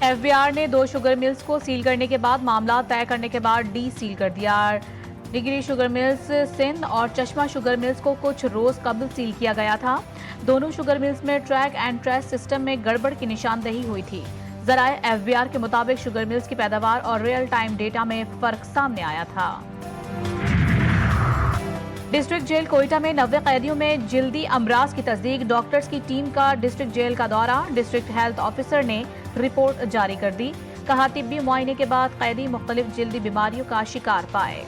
FBR ने 2 sugar mills को seal करने के बाद मामला तय करने के बाद डी सील कर दिया। डिग्री शुगर मिल्स सिंध और चश्मा शुगर मिल्स को कुछ रोज कबल सील किया गया था। दोनों शुगर मिल्स में ट्रैक एंड ट्रेस सिस्टम में गड़बड़ की निशानदेही हुई थी। जराए एफबीआर के मुताबिक शुगर मिल्स की पैदावार और रियल टाइम डेटा में फर्क सामने आया था। डिस्ट्रिक्ट जेल कोयटा में 90 कैदियों में जिल्दी अमराज की तस्दीक। डॉक्टर्स की टीम का डिस्ट्रिक्ट जेल का दौरा। डिस्ट्रिक्ट हेल्थ ऑफिसर ने रिपोर्ट जारी कर दी। कहा तिब्बी मुआयने के बाद कैदी मुख्तलिफ जिल्दी बीमारियों का शिकार पाए।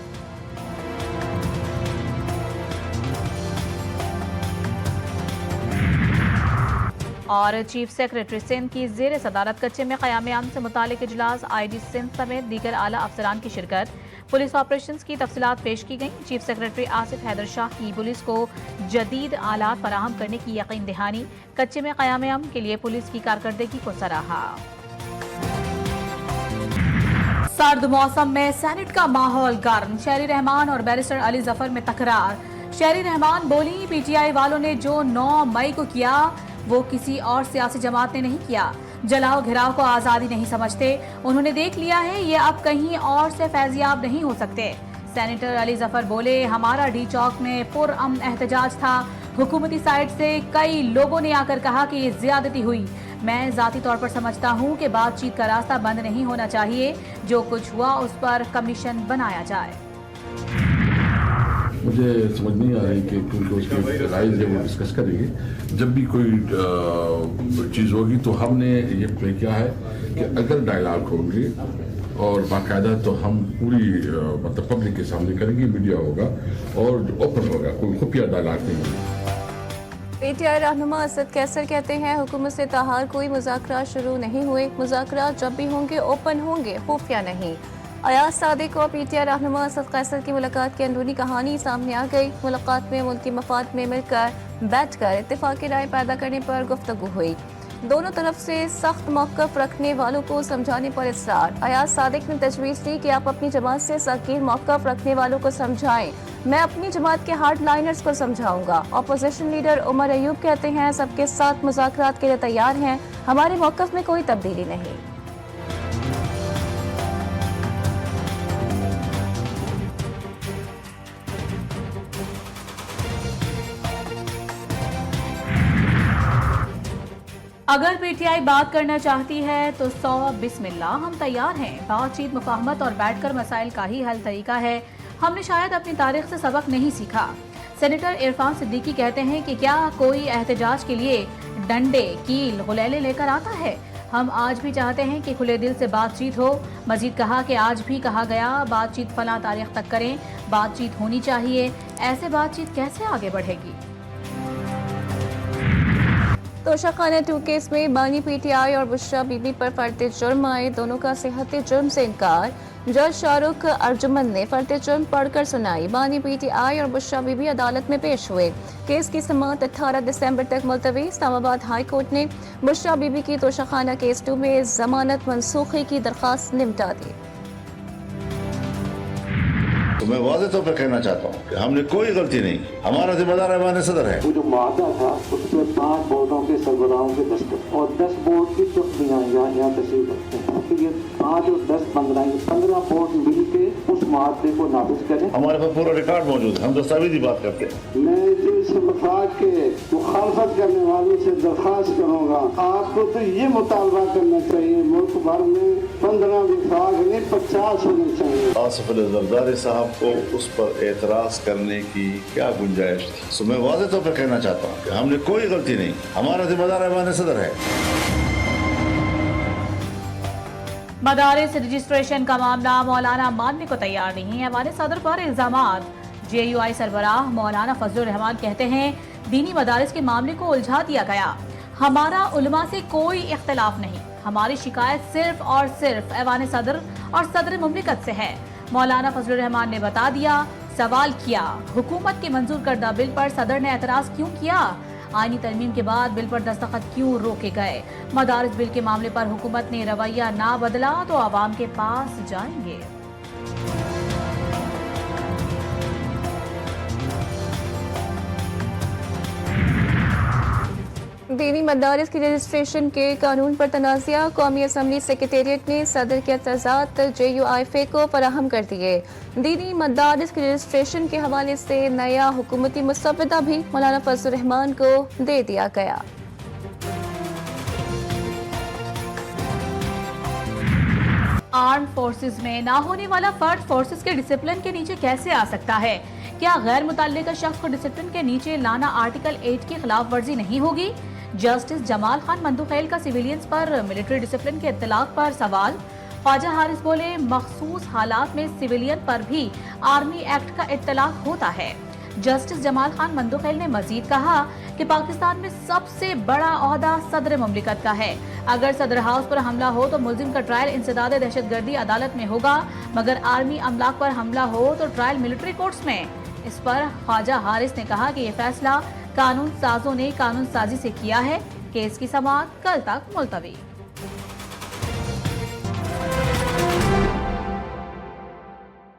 और चीफ सेक्रेटरी सिंध की जेर सदारत कच्चे में क़याम से मुतालिक इजलास। आईजी सिंध समेत दीगर आला अफसरान की शिरकत। पुलिस ऑपरेशंस की तफसीलात पेश की गई। चीफ सेक्रेटरी आसिफ हैदर शाह की पुलिस को जदीद आलात फराहम करने की यकीन दहानी। कच्चे में क़याम के लिए पुलिस की कारकर्दगी को सराहा। सर्द मौसम में सेनेट का माहौल गर्म। शहरी रहमान और बैरिस्टर अली जफर में तकरार। शहरी रहमान बोली, पीटीआई वालों ने जो 9 मई को किया वो किसी और सियासी जमात ने नहीं किया। जलाओ घिराव को आज़ादी नहीं समझते। उन्होंने देख लिया है ये अब कहीं और से फैजियाब नहीं हो सकते। सेनेटर अली जफर बोले, हमारा डी चौक में पुरअमन एहतजाज था। हुकूमती साइड से कई लोगों ने आकर कहा कि ये ज्यादती हुई। मैं जाती तौर पर समझता हूँ कि बातचीत का रास्ता बंद नहीं होना चाहिए। जो कुछ हुआ उस पर कमीशन बनाया जाए। मुझे समझ नहीं आ रही कि क्योंकि उसकी राइज है वो डिस्कस करेंगे। जब भी कोई चीज़ होगी तो हमने ये प्ले किया है कि अगर डायलॉग होंगे और बाकायदा तो हम पूरी मतलब पब्लिक के सामने करेंगे, मीडिया होगा और ओपन होगा, कोई खुफिया डायलॉग नहीं होगा। पीटीआई रहनुमा असद कैसर कहते हैं, हुकूमत से ताहार कोई मुज़ाकरात शुरू नहीं हुए। मुज़ाकरात जब भी होंगे ओपन होंगे, खुफिया नहीं। अयाज सादिक और पीटीआई रहनुमा असद कैसर की मुलाकात की अंदरूनी कहानी सामने आ गई। मुलाकात में मुल्की मफाद में मिलकर बैठकर इत्तेफाकी राय पैदा करने पर गुफ्तगू हुई। दोनों तरफ से सख्त मौक़िफ़ रखने वालों को समझाने पर इसरार। अयाज सादिक ने तजवीज़ दी कि आप अपनी जमात से सकीर मौक़िफ़ रखने वालों को समझाएं। मैं अपनी जमात के हार्ड लाइनर्स को समझाऊंगा। अपोजिशन लीडर उमर अयूब कहते हैं, सबके साथ मुज़ाकरात के लिए तैयार हैं। हमारे मौक़िफ़ में कोई तब्दीली नहीं। अगर पीटीआई बात करना चाहती है तो 100 बिस्मिल्लाह, हम तैयार हैं। बातचीत, मुफाहमत और बैठकर मसाइल का ही हल तरीका है। हमने शायद अपनी तारीख से सबक नहीं सीखा। सेनेटर इरफान सिद्दीकी कहते हैं कि क्या कोई एहतजाज के लिए डंडे, कील, गुलेले लेकर आता है? हम आज भी चाहते हैं कि खुले दिल से बातचीत हो। मजीद कहा कि आज भी कहा गया बातचीत फला तारीख तक करें। बातचीत होनी चाहिए। ऐसे बातचीत कैसे आगे बढ़ेगी? तोशाखाना 2 केस में बानी पीटीआई और बुशरा बीबी पर फर्द जुर्म आए। दोनों का सेहत जुर्म से इनकार। जज शाहरुख अर्जुमन ने फर्द जुर्म पढ़कर सुनाई। बानी पीटीआई और बुशरा बीबी अदालत में पेश हुए। केस की समाअत 18 दिसंबर तक मुलतवी। इस्लामाबाद हाई कोर्ट ने बुशरा बीबी की तोशाखाना केस 2 में जमानत मनसूखी की दरख्वास्त निपटा दी। तो मैं वाज़ेह तौर पर कहना चाहता हूँ कि हमने कोई गलती नहीं, हमारा जिम्मेदार ऐवान सदर है। वो जो मादा था उसमें 5 बोर्डों के सरबराहों के दस्तखत और 10 बोर्ड की चुप्पियाँ यहाँ तस्वीर रखते हैं। तो ये 5 और 10 15 बोर्ड मिल के उस मादे को नाफिज करें। हमारे पास पूरा रिकॉर्ड मौजूद है, हम दस्तावेजी बात करते हैं। मैं इस मफाद के मुखालफत करने वालों से दरख्वास्त करूँगा, आपको तो ये मुतालबा करना चाहिए मुल्क भर में 15 विफाक नहीं 50 होने चाहिए। आसिफ अली जरदारी साहब को उस पर एतराज करने की क्या गुंजाइश थी? तो मैं वाज़ेह तौर पर कहना चाहता हूँ कि हमने कोई गलती नहीं, हमारा जिम्मेदार ऐवान सदर है। मदारिस रजिस्ट्रेशन का मामला मौलाना मानने को तैयार नहीं है। ऐवान सदर पर इल्जामात। जेयूआई सरबराह मौलाना फजलुर रहमान कहते हैं, दीनी मदारिस के मामले को उलझा दिया गया। हमारा उलमा से कोई इख्तलाफ नहीं। हमारी शिकायत सिर्फ और सिर्फ ऐवान सदर और सदर मुमलिकत से है। मौलाना फजलुर रहमान ने बता दिया। सवाल किया, हुकूमत के मंजूर करदा बिल पर सदर ने एतराज क्यों किया? आईनी तरमीम के बाद बिल पर दस्तखत क्यों रोके गए? मदारिस बिल के मामले पर हुकूमत ने रवैया ना बदला तो आवाम के पास जाएंगे। दीनी मदारिस की रजिस्ट्रेशन के कानून पर तनाज़ा, कौमी असम्बली सेक्रेटेरिएट ने सदर के एतजाज़ात JUIFA को फराहम कर दिए। दीनी मदारिस की रजिस्ट्रेशन के हवाले से नया हुकूमती मुसव्वदा भी मौलाना फजल रहमान को दे दिया गया। आर्म फोर्सेस में ना होने वाला फर्द फोर्सेस के डिसिप्लिन के नीचे कैसे आ सकता है? क्या गैर मुतल्लिका शख्स को डिसिप्लिन के नीचे लाना आर्टिकल 8 की खिलाफ वर्जी नहीं होगी? जस्टिस जमाल खान मंदुखेल का सिविलियंस पर मिलिट्री डिसिप्लिन के इत्तलाक पर सवाल। ख्वाजा हारिस बोले, मखसूस हालात में सिविलियन पर भी आर्मी एक्ट का इत्तलाक होता है। जस्टिस जमाल खान मंदुखेल ने मजीद कहा कि पाकिस्तान में सबसे बड़ा ओहदा सदर मुमलिकत का है। अगर सदर हाउस पर हमला हो तो मुल्जिम का ट्रायल इंसदाद दहशतगर्दी अदालत में होगा, मगर आर्मी अमलाक पर हमला हो तो ट्रायल मिलिट्री कोर्ट्स में। इस पर ख्वाजा हारिस ने कहा कि यह फैसला कानून साजों ने कानून साजी से किया है। केस की समाअत कल तक मुलतवी।